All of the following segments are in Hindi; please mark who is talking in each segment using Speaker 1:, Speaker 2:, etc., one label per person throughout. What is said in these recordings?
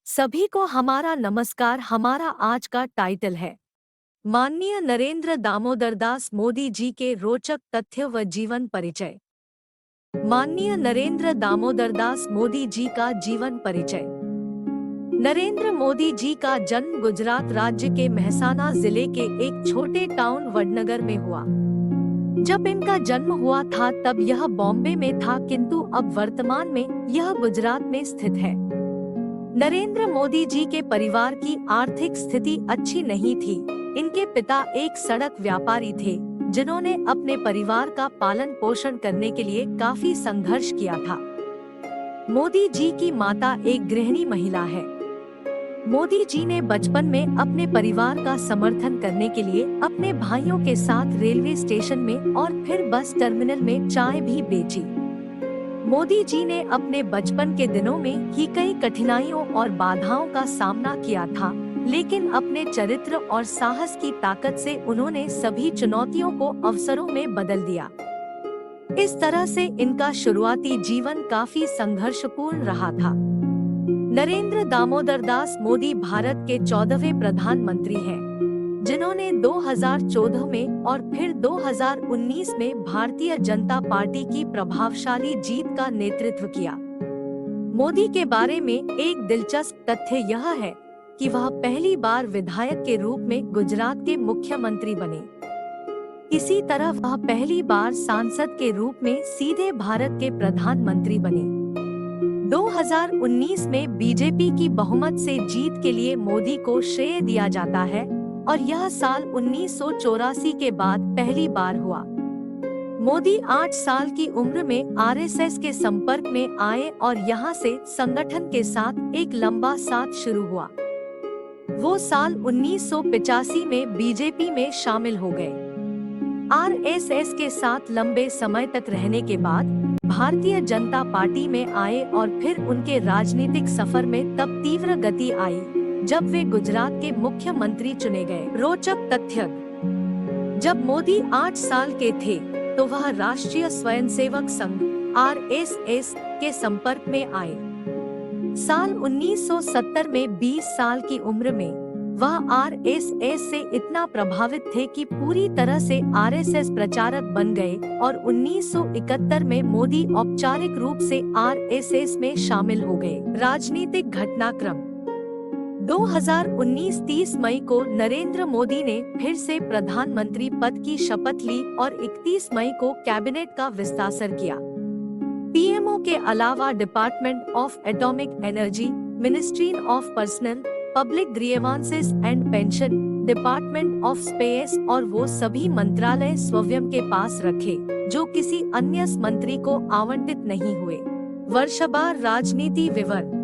Speaker 1: सभी को हमारा नमस्कार। हमारा आज का टाइटल है माननीय नरेंद्र दामोदर दास मोदी जी के रोचक तथ्य व जीवन परिचय। माननीय नरेंद्र दामोदर दास मोदी जी का जीवन परिचय। नरेंद्र मोदी जी का जन्म गुजरात राज्य के मेहसाना जिले के एक छोटे टाउन वडनगर में हुआ। जब इनका जन्म हुआ था तब यह बॉम्बे में था, किंतु अब वर्तमान में यह गुजरात में स्थित है। नरेंद्र मोदी जी के परिवार की आर्थिक स्थिति अच्छी नहीं थी। इनके पिता एक सड़क व्यापारी थे, जिन्होंने अपने परिवार का पालन पोषण करने के लिए काफी संघर्ष किया था। मोदी जी की माता एक गृहिणी महिला है। मोदी जी ने बचपन में अपने परिवार का समर्थन करने के लिए अपने भाइयों के साथ रेलवे स्टेशन में और फिर बस टर्मिनल में चाय भी बेची। मोदी जी ने अपने बचपन के दिनों में ही कई कठिनाइयों और बाधाओं का सामना किया था, लेकिन अपने चरित्र और साहस की ताकत से उन्होंने सभी चुनौतियों को अवसरों में बदल दिया। इस तरह से इनका शुरुआती जीवन काफी संघर्षपूर्ण रहा था। नरेंद्र दामोदर दास मोदी भारत के 14वें प्रधानमंत्री हैं, जिन्होंने 2014 में और फिर 2019 में भारतीय जनता पार्टी की प्रभावशाली जीत का नेतृत्व किया। मोदी के बारे में एक दिलचस्प तथ्य यह है कि वह पहली बार विधायक के रूप में गुजरात के मुख्यमंत्री बने। इसी तरह वह पहली बार सांसद के रूप में सीधे भारत के प्रधानमंत्री बने। 2019 में बीजेपी की बहुमत से जीत के लिए मोदी को श्रेय दिया जाता है, और यह साल 1984 के बाद पहली बार हुआ। मोदी 8 साल की उम्र में आरएसएस के संपर्क में आए और यहां से संगठन के साथ एक लंबा साथ शुरू हुआ। वो साल 1985 में बीजेपी में शामिल हो गए। आरएसएस के साथ लंबे समय तक रहने के बाद भारतीय जनता पार्टी में आए और फिर उनके राजनीतिक सफर में तब तीव्र गति आई जब वे गुजरात के मुख्यमंत्री चुने गए। रोचक तथ्य: जब मोदी 8 साल के थे तो वह राष्ट्रीय स्वयंसेवक संघ आरएसएस के संपर्क में आए। साल 1970 में 20 साल की उम्र में वह आरएसएस से इतना प्रभावित थे कि पूरी तरह से आरएसएस प्रचारक बन गए और 1971 में मोदी औपचारिक रूप से आरएसएस में शामिल हो गए। राजनीतिक घटनाक्रम: 2019 30 मई को नरेंद्र मोदी ने फिर से प्रधानमंत्री पद की शपथ ली और 31 मई को कैबिनेट का विस्तार किया। पीएमओ के अलावा department of atomic energy, ministry of personal, public grievances and pension, department of space और वो सभी मंत्रालय स्वयं के पास रखे जो किसी अन्य मंत्री को आवंटित नहीं हुए। वर्षवार राजनीति विवरण: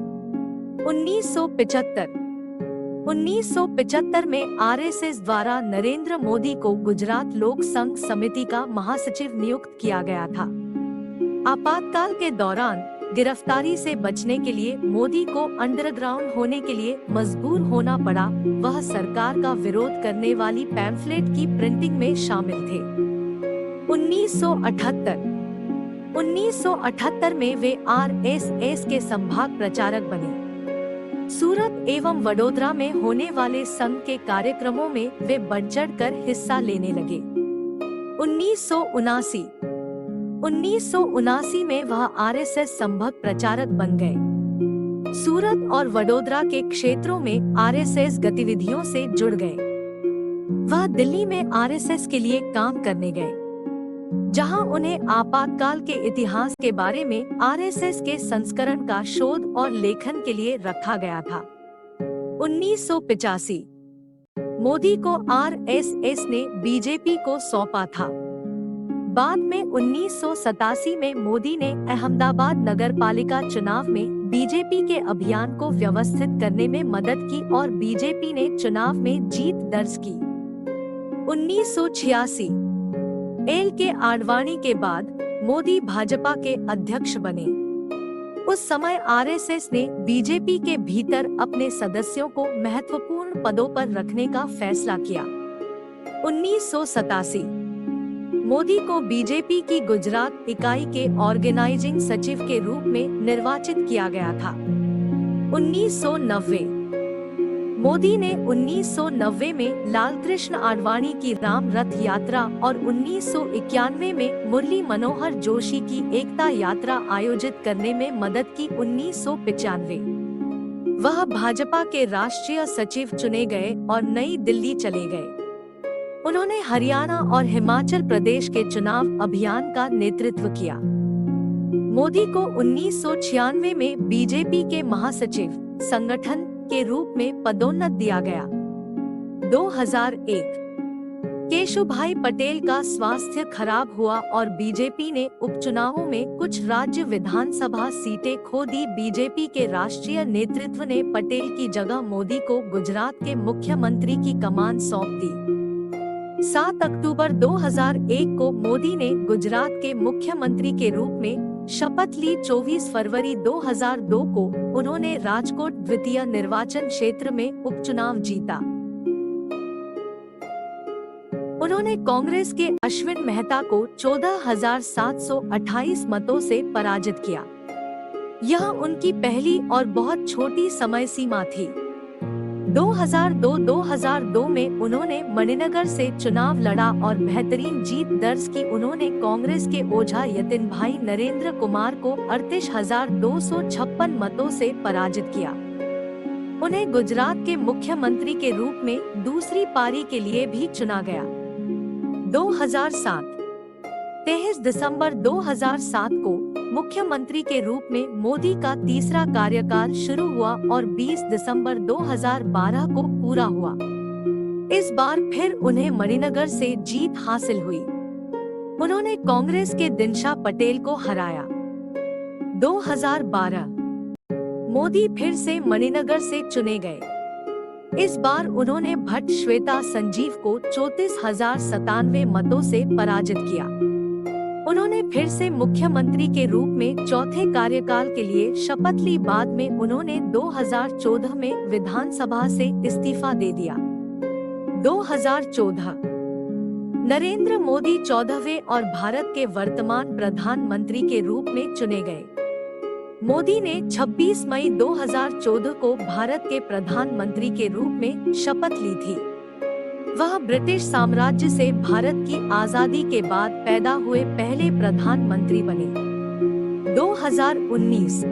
Speaker 1: 1975 में आरएसएस द्वारा नरेंद्र मोदी को गुजरात लोक संघ समिति का महासचिव नियुक्त किया गया था। आपातकाल के दौरान गिरफ्तारी से बचने के लिए मोदी को अंडरग्राउंड होने के लिए मजबूर होना पड़ा। वह सरकार का विरोध करने वाली पैम्फलेट की प्रिंटिंग में शामिल थे। 1978 में वे आरएसएस के संभाग प्रचारक बने। सूरत एवं वडोदरा में होने वाले संघ के कार्यक्रमों में वे बढ़-चढ़ कर हिस्सा लेने लगे। 1979 में वह आरएसएस संभाग प्रचारक बन गए। सूरत और वडोदरा के क्षेत्रों में आरएसएस गतिविधियों से जुड़ गए। वह दिल्ली में आरएसएस के लिए काम करने गए, जहां उन्हें आपातकाल के इतिहास के बारे में आरएसएस के संस्करण का शोध और लेखन के लिए रखा गया था। 1985 मोदी को आरएसएस ने बीजेपी को सौंपा था। बाद में 1987 में मोदी ने अहमदाबाद नगरपालिका चुनाव में बीजेपी के अभियान को व्यवस्थित करने में मदद की और बीजेपी ने चुनाव में जीत दर्ज की। 1986 एल के आडवाणी के बाद मोदी भाजपा के अध्यक्ष बने। उस समय आरएसएस ने बीजेपी के भीतर अपने सदस्यों को महत्वपूर्ण पदों पर रखने का फैसला किया। 1987 मोदी को बीजेपी की गुजरात इकाई के ऑर्गेनाइजिंग सचिव के रूप में निर्वाचित किया गया था। 1990 मोदी ने 1990 में लालकृष्ण आडवाणी की राम रथ यात्रा और 1991 में मुरली मनोहर जोशी की एकता यात्रा आयोजित करने में मदद की। 1995 वह भाजपा के राष्ट्रीय सचिव चुने गए और नई दिल्ली चले गए। उन्होंने हरियाणा और हिमाचल प्रदेश के चुनाव अभियान का नेतृत्व किया। मोदी को 1996 में बीजेपी के महासचिव संगठन के रूप में पदोन्नत दिया गया। 2001 केशुभाई पटेल का स्वास्थ्य खराब हुआ और बीजेपी ने उपचुनावों में कुछ राज्य विधानसभा सीटें खो दी। बीजेपी के राष्ट्रीय नेतृत्व ने पटेल की जगह मोदी को गुजरात के मुख्यमंत्री की कमान सौंप दी। 7 अक्टूबर 2001 को मोदी ने गुजरात के मुख्यमंत्री के रूप में शपथ ली। 24 फरवरी 2002 को उन्होंने राजकोट द्वितीय निर्वाचन क्षेत्र में उपचुनाव जीता। उन्होंने कांग्रेस के अश्विन मेहता को 14,728 मतों से पराजित किया। यह उनकी पहली और बहुत छोटी समय सीमा थी। 2002 में उन्होंने मणिनगर से चुनाव लड़ा और बेहतरीन जीत दर्ज की। उन्होंने कांग्रेस के ओझा यतिन भाई नरेंद्र कुमार को 38,256 मतों से पराजित किया। उन्हें गुजरात के मुख्यमंत्री के रूप में दूसरी पारी के लिए भी चुना गया। 2007 23 दिसंबर 2007 को मुख्यमंत्री के रूप में मोदी का तीसरा कार्यकाल शुरू हुआ और 20 दिसंबर 2012 को पूरा हुआ। इस बार फिर उन्हें मणिनगर से जीत हासिल हुई। उन्होंने कांग्रेस के दिनशा पटेल को हराया। 2012 मोदी फिर से मणिनगर से चुने गए। इस बार उन्होंने भट्ट श्वेता संजीव को 34,097 मतों से पराजित किया। उन्होंने फिर से मुख्यमंत्री के रूप में चौथे कार्यकाल के लिए शपथ ली। बाद में उन्होंने 2014 में विधानसभा से इस्तीफा दे दिया। 2014 नरेंद्र मोदी 14वें और भारत के वर्तमान प्रधानमंत्री के रूप में चुने गए। मोदी ने 26 मई 2014 को भारत के प्रधानमंत्री के रूप में शपथ ली थी। वह ब्रिटिश साम्राज्य से भारत की आजादी के बाद पैदा हुए पहले प्रधानमंत्री बने। 2019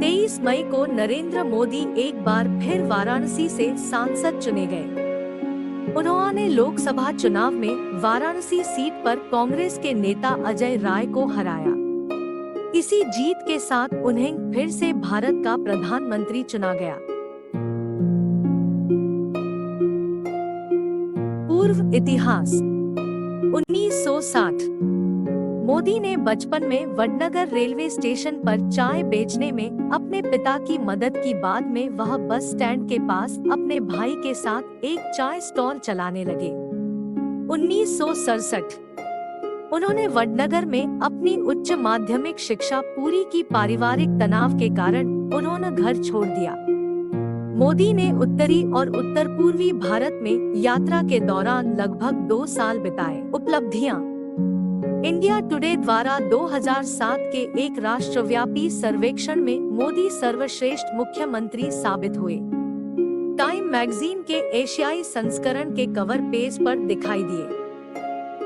Speaker 1: 23 मई को नरेंद्र मोदी एक बार फिर वाराणसी से सांसद चुने गए। उन्होंने लोकसभा चुनाव में वाराणसी सीट पर कांग्रेस के नेता अजय राय को हराया। इसी जीत के साथ उन्हें फिर से भारत का प्रधानमंत्री चुना गया। पूर्व इतिहास 1960 मोदी ने बचपन में वडनगर रेलवे स्टेशन पर चाय बेचने में अपने पिता की मदद की। बाद में वह बस स्टैंड के पास अपने भाई के साथ एक चाय स्टॉल चलाने लगे। 1967 उन्होंने वडनगर में अपनी उच्च माध्यमिक शिक्षा पूरी की। पारिवारिक तनाव के कारण उन्होंने घर छोड़ दिया। मोदी ने उत्तरी और उत्तर पूर्वी भारत में यात्रा के दौरान लगभग 2 साल बिताए। उपलब्धियां इंडिया टुडे द्वारा 2007 के एक राष्ट्रव्यापी सर्वेक्षण में मोदी सर्वश्रेष्ठ मुख्यमंत्री साबित हुए। टाइम मैगजीन के एशियाई संस्करण के कवर पेज पर दिखाई दिए।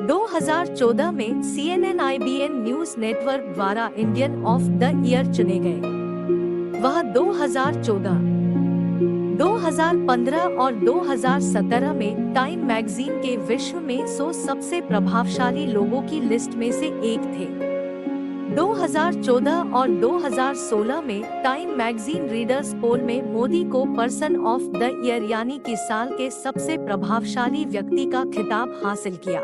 Speaker 1: 2014 में CNN IBN न्यूज नेटवर्क द्वारा इंडियन ऑफ द ईयर चुने गए। वह 2014 2015 और 2017 में टाइम मैगजीन के विश्व में 100 सबसे प्रभावशाली लोगों की लिस्ट में से एक थे। 2014 और 2016 में टाइम मैगजीन रीडर्स पोल में मोदी को पर्सन ऑफ द ईयर यानी कि साल के सबसे प्रभावशाली व्यक्ति का खिताब हासिल किया।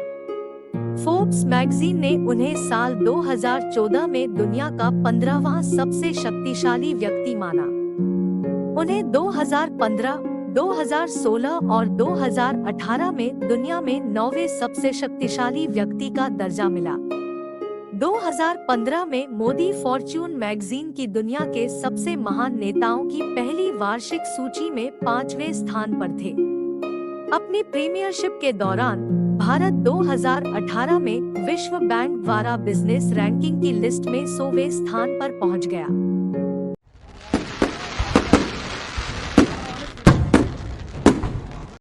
Speaker 1: फोर्ब्स मैगजीन ने उन्हें साल 2014 में दुनिया का 15वां सबसे शक्तिशाली व्यक्ति माना। उन्हें 2015, 2016 और 2018 में दुनिया में 9वें सबसे शक्तिशाली व्यक्ति का दर्जा मिला। 2015 में मोदी फॉर्च्यून मैगजीन की दुनिया के सबसे महान नेताओं की पहली वार्षिक सूची में 5वें स्थान पर थे। अपनी प्रीमियरशिप के दौरान भारत 2018 में विश्व बैंक द्वारा बिजनेस रैंकिंग की लिस्ट में 100वें स्थान पर पहुंच गया।